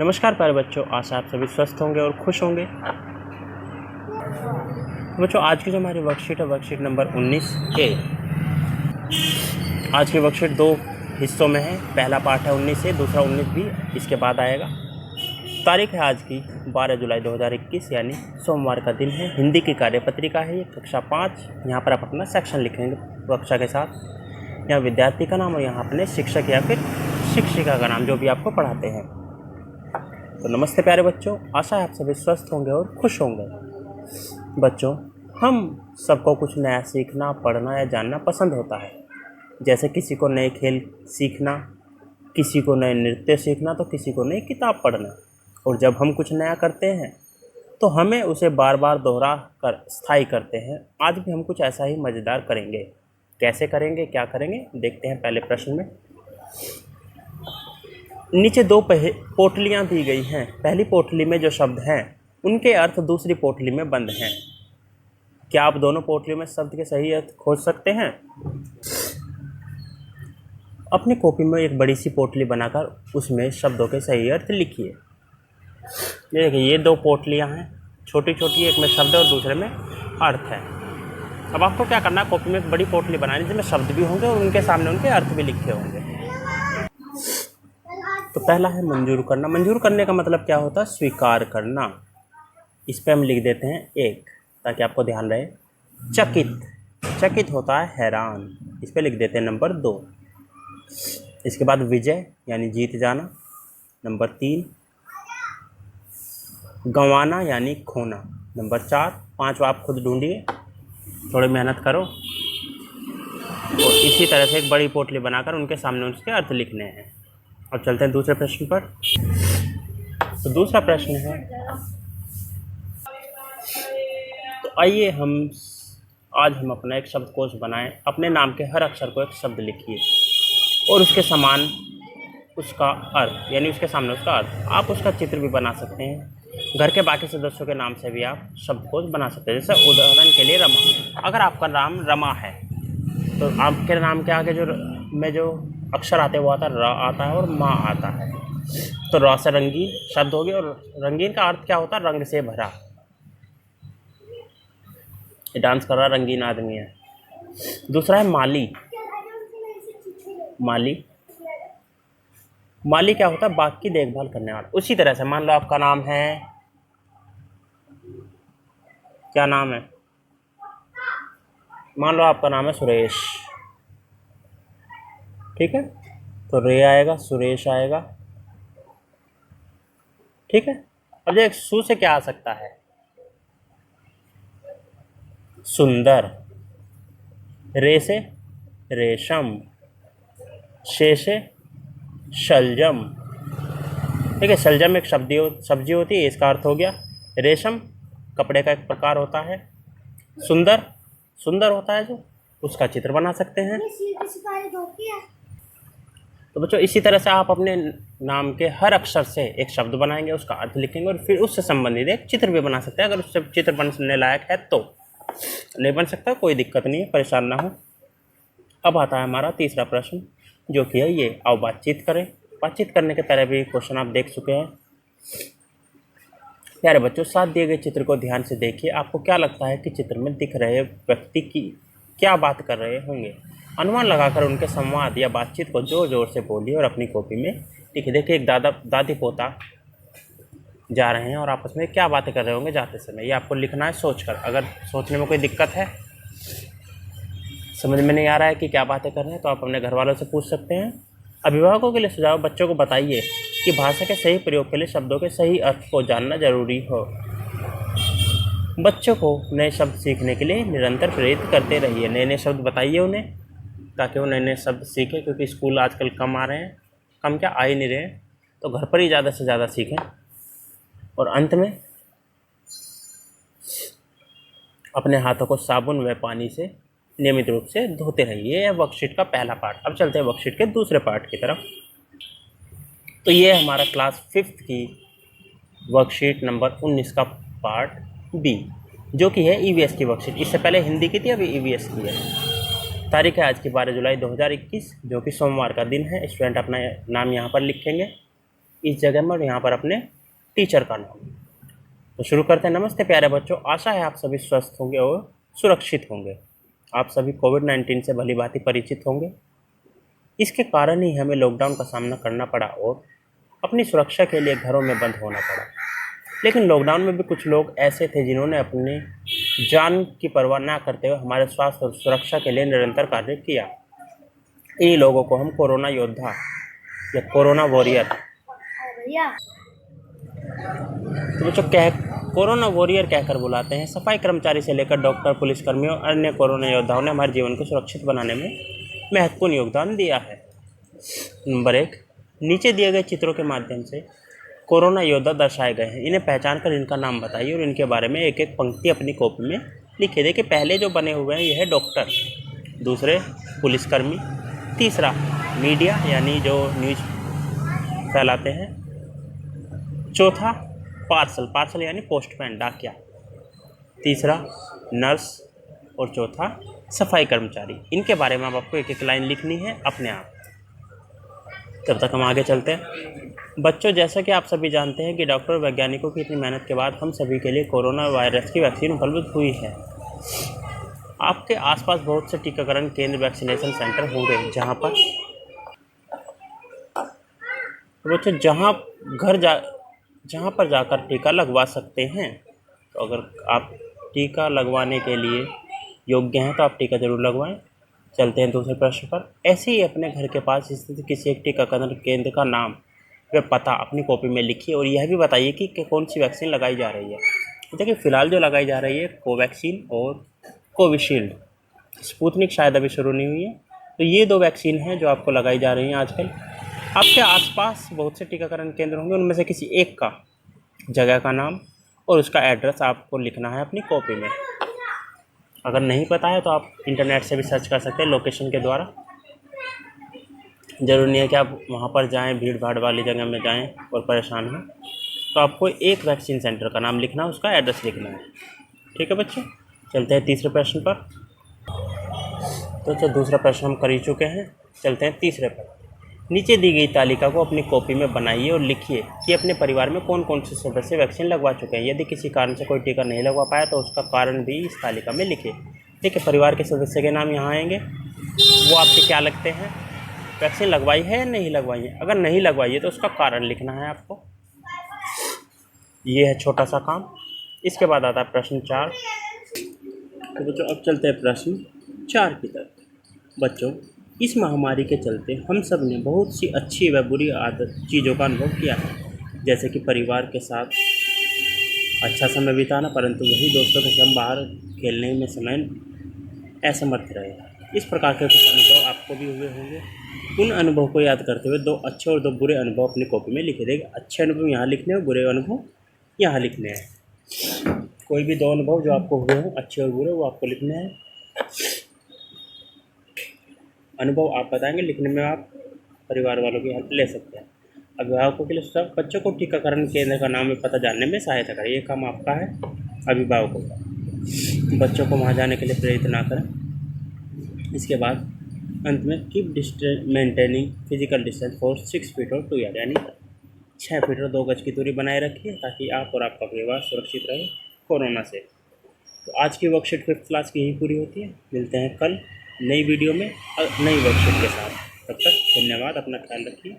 नमस्कार प्यारे बच्चों, आशा आप सभी स्वस्थ होंगे और खुश होंगे। बच्चों, आज की जो हमारी वर्कशीट है वर्कशीट नंबर 19 ए। आज की वर्कशीट दो हिस्सों में है। पहला पार्ट है 19 ए, दूसरा 19 बी इसके बाद आएगा। तारीख है आज की 12 जुलाई 2021 यानी सोमवार का दिन है। हिंदी की कार्यपत्रिका है ये, कक्षा 5। यहाँ पर आप अपना सेक्शन लिखेंगे कक्षा के साथ। यहाँ विद्यार्थी का नाम और यहाँ अपने शिक्षक या फिर शिक्षिका का नाम, जो भी आपको पढ़ाते हैं। तो नमस्ते प्यारे बच्चों, आशा है आप सभी स्वस्थ होंगे और खुश होंगे। बच्चों, हम सबको कुछ नया सीखना, पढ़ना या जानना पसंद होता है। जैसे किसी को नए खेल सीखना, किसी को नए नृत्य सीखना, तो किसी को नई किताब पढ़ना। और जब हम कुछ नया करते हैं तो हमें उसे बार बार दोहरा कर स्थायी करते हैं। आज भी हम कुछ ऐसा ही मज़ेदार करेंगे। कैसे करेंगे, क्या करेंगे, देखते हैं पहले प्रश्न में। नीचे दो पोटलियाँ दी गई हैं। पहली पोटली में जो शब्द हैं उनके अर्थ दूसरी पोटली में बंद हैं। क्या आप दोनों पोटलियों में शब्द के सही अर्थ खोज सकते हैं? अपनी कॉपी में एक बड़ी सी पोटली बनाकर उसमें शब्दों के सही अर्थ लिखिए। ये देखिए, ये दो पोटलियाँ हैं, छोटी छोटी, एक में शब्द और दूसरे में अर्थ है। अब आपको क्या करना है, कॉपी में एक बड़ी पोटली बनानी जिसमें शब्द भी होंगे और उनके सामने उनके अर्थ भी लिखे होंगे। तो पहला है मंजूर करना। मंजूर करने का मतलब क्या होता है? स्वीकार करना। इस पर हम लिख देते हैं 1 ताकि आपको ध्यान रहे। चकित, चकित होता है हैरान, इस पर लिख देते हैं नंबर 2। इसके बाद विजय यानी जीत जाना, नंबर 3। गंवाना यानी खोना, नंबर 4। 5 आप खुद ढूंढिए, थोड़ी मेहनत करो। और इसी तरह से एक बड़ी पोटली बनाकर उनके सामने उसके अर्थ लिखने हैं। अब चलते हैं दूसरे प्रश्न पर। तो दूसरा प्रश्न है, तो आइए आज हम अपना एक शब्दकोश बनाएं। अपने नाम के हर अक्षर को एक शब्द लिखिए और उसके समान उसका अर्थ यानी उसके सामने उसका अर्थ। आप उसका चित्र भी बना सकते हैं। घर के बाकी सदस्यों के नाम से भी आप शब्दकोश बना सकते हैं। जैसे उदाहरण के लिए रमा। अगर आपका नाम रमा है तो आपके नाम के आगे जो अक्षर आते हैं वो आता है र आता है और माँ आता है। तो र से रंगीन शब्द हो गया। और रंगीन का अर्थ क्या होता है? रंग से भरा। ये डांस कर रहा रंगीन आदमी है। दूसरा है माली। माली, माली क्या होता है? बाग की देखभाल करने वाला। उसी तरह से मान लो आपका नाम है, क्या नाम है? मान लो आपका नाम है सुरेश, ठीक है? तो रे आएगा, सुरेश आएगा, ठीक है? अब जो एक सु से क्या आ सकता है? सुंदर। रे से रेशम, शे से शलजम, ठीक है? शलजम एक सब्जी होती है, इसका अर्थ हो गया। रेशम कपड़े का एक प्रकार होता है। सुंदर, सुंदर होता है जो, उसका चित्र बना सकते हैं। तो बच्चों, इसी तरह से आप अपने नाम के हर अक्षर से एक शब्द बनाएंगे, उसका अर्थ लिखेंगे और फिर उससे संबंधित एक चित्र भी बना सकते हैं। अगर उससे चित्र बनने लायक है तो, नहीं बन सकता कोई दिक्कत नहीं है, परेशान ना हो। अब आता है हमारा तीसरा प्रश्न, जो कि है ये, आओ बातचीत करें। बातचीत करने के पहले भी क्वेश्चन आप देख चुके हैं। प्यारे बच्चों, साथ दिए गए चित्र को ध्यान से देखिए। आपको क्या लगता है कि चित्र में दिख रहे व्यक्ति की क्या बात कर रहे होंगे? अनुमान लगाकर उनके संवाद या बातचीत को जोर जोर से बोलिए और अपनी कॉपी में लिखिए। देखिए, एक दादी पोता जा रहे हैं और आपस में क्या बातें कर रहे होंगे जाते समय, ये आपको लिखना है सोचकर। अगर सोचने में कोई दिक्कत है, समझ में नहीं आ रहा है कि क्या बातें कर रहे हैं, तो आप अपने घर वालों से पूछ सकते हैं। अभिभावकों के लिए सुझाव, बच्चों को बताइए कि भाषा के सही प्रयोग के लिए शब्दों के सही अर्थ को जानना जरूरी हो। बच्चों को नए शब्द सीखने के लिए निरंतर प्रेरित करते रहिए। नए नए शब्द बताइए उन्हें, ताकि वो नए नए शब्द सीखें, क्योंकि स्कूल आजकल कम आ रहे हैं, कम क्या आ ही नहीं रहे हैं, तो घर पर ही ज़्यादा से ज़्यादा सीखें। और अंत में अपने हाथों को साबुन व पानी से नियमित रूप से धोते रहिए। यह वर्कशीट का पहला पार्ट। अब चलते हैं वर्कशीट के दूसरे पार्ट की तरफ। तो ये हमारा क्लास 5th की वर्कशीट नंबर 19 का पार्ट बी, जो कि है ईवीएस की वर्कशीट। इससे पहले हिंदी की थी, अभी ईवीएस की है। तारीख है आज की 12 जुलाई 2021, जो कि सोमवार का दिन है। स्टूडेंट अपना नाम यहाँ पर लिखेंगे। इस जगह में और यहाँ पर अपने टीचर का नाम। तो शुरू करते हैं। नमस्ते प्यारे बच्चों, आशा है आप सभी स्वस्थ होंगे और सुरक्षित होंगे। आप सभी कोविड-19 से भली भांति परिचित होंगे। इसके कारण ही हमें लॉकडाउन का सामना करना पड़ा और अपनी सुरक्षा के लिए घरों में बंद होना पड़ा। लेकिन लॉकडाउन में भी कुछ लोग ऐसे थे जिन्होंने अपनी जान की परवाह ना करते हुए हमारे स्वास्थ्य और सुरक्षा के लिए निरंतर कार्य किया। इन लोगों को हम कोरोना योद्धा या कोरोना वॉरियर तो बच्चों कोरोना वॉरियर कहकर बुलाते हैं। सफाई कर्मचारी से लेकर डॉक्टर, पुलिसकर्मियों और अन्य कोरोना योद्धाओं ने हमारे जीवन को सुरक्षित बनाने में महत्वपूर्ण योगदान दिया है। नंबर 1, नीचे दिए गए चित्रों के माध्यम से कोरोना योद्धा दर्शाए गए हैं। इन्हें पहचान कर इनका नाम बताइए और इनके बारे में एक एक पंक्ति अपनी कॉपी में लिखिए। देखिए, पहले जो बने हुए हैं यह है डॉक्टर, दूसरे पुलिसकर्मी, तीसरा मीडिया यानी जो न्यूज़ फैलाते हैं, चौथा पार्सल यानी पोस्टमैन, डाकिया, तीसरा नर्स और चौथा सफाई कर्मचारी। इनके बारे में अब आपको एक एक लाइन लिखनी है अपने आप। तब तक हम आगे चलते हैं। बच्चों, जैसा कि आप सभी जानते हैं कि डॉक्टर और वैज्ञानिकों की इतनी मेहनत के बाद हम सभी के लिए कोरोना वायरस की वैक्सीन उपलब्ध हुई है। आपके आसपास बहुत से टीकाकरण केंद्र, वैक्सीनेशन सेंटर होंगे जहां पर बच्चों जहां पर जाकर टीका लगवा सकते हैं। तो अगर आप टीका लगवाने के लिए योग्य हैं तो आप टीका जरूर लगवाएं। चलते हैं दूसरे प्रश्न पर। ऐसे ही अपने घर के पास स्थित किसी एक टीकाकरण केंद्र का नाम व पता अपनी कॉपी में लिखिए और यह भी बताइए कि कौन सी वैक्सीन लगाई जा रही है। देखिए, फ़िलहाल जो लगाई जा रही है कोवैक्सीन और कोविशील्ड। स्पुतनिक शायद अभी शुरू नहीं हुई है। तो ये 2 वैक्सीन हैं जो आपको लगाई जा रही हैं आजकल। आपके आसपास बहुत से टीकाकरण केंद्र होंगे, उनमें से किसी एक का जगह का नाम और उसका एड्रेस आपको लिखना है अपनी कॉपी में। अगर नहीं पता है तो आप इंटरनेट से भी सर्च कर सकते हैं लोकेशन के द्वारा। ज़रूरी नहीं है कि आप वहाँ पर जाएं, भीड़ भाड़ वाली जगह में जाएं और परेशान हों। तो आपको एक वैक्सीन सेंटर का नाम लिखना है, उसका एड्रेस लिखना है। ठीक है बच्चों, चलते हैं तीसरे प्रश्न पर। तो दूसरा प्रश्न हम कर ही चुके हैं। चलते हैं तीसरे पर। नीचे दी गई तालिका को अपनी कॉपी में बनाइए और लिखिए कि अपने परिवार में कौन कौन से सदस्य वैक्सीन लगवा चुके हैं। यदि किसी कारण से कोई टीका नहीं लगवा पाया तो उसका कारण भी इस तालिका में लिखिए। देखिए, परिवार के सदस्य के नाम यहाँ आएंगे। वो आपके क्या लगते हैं, वैक्सीन लगवाई है या नहीं लगवाई है। अगर नहीं लगवाई है तो उसका कारण लिखना है आपको। ये है छोटा सा काम। इसके बाद आता है प्रश्न 4। तो बच्चों, अब चलते हैं प्रश्न 4 की तरफ। बच्चों, इस महामारी के चलते हम सब ने बहुत सी अच्छी व बुरी चीज़ों का अनुभव किया है, जैसे कि परिवार के साथ अच्छा समय बिताना, परंतु वही दोस्तों के संग बाहर खेलने में समय असमर्थ रहे। इस प्रकार के कुछ अनुभव आपको भी हुए होंगे। उन अनुभव को याद करते हुए 2 अच्छे और 2 बुरे अनुभव अपनी कॉपी में लिखे। देंगे, अच्छे अनुभव यहाँ लिखने हैं, बुरे अनुभव यहाँ लिखने हैं। कोई भी 2 अनुभव जो आपको हुए हों, अच्छे और बुरे, वो आपको लिखने हैं। अनुभव आप बताएंगे, लिखने में आप परिवार वालों की हेल्प ले सकते हैं। अभिभावकों के लिए सुझाव, बच्चों को टीकाकरण केंद्र का नाम और पता जानने में सहायता करें। ये काम आपका है अभिभावकों का। बच्चों को वहाँ जाने के लिए प्रेरित ना करें। इसके बाद अंत में keep maintaining physical distance for 6 feet और 2 यार्ड, यानी 6 फीट और 2 गज की दूरी बनाए रखिए ताकि आप और आपका परिवार सुरक्षित रहे कोरोना से। तो आज की वर्कशीट 5th क्लास की यही पूरी होती है। मिलते हैं कल नई वीडियो में नई वर्कशीट के साथ। तब तक धन्यवाद, अपना ख्याल रखिए।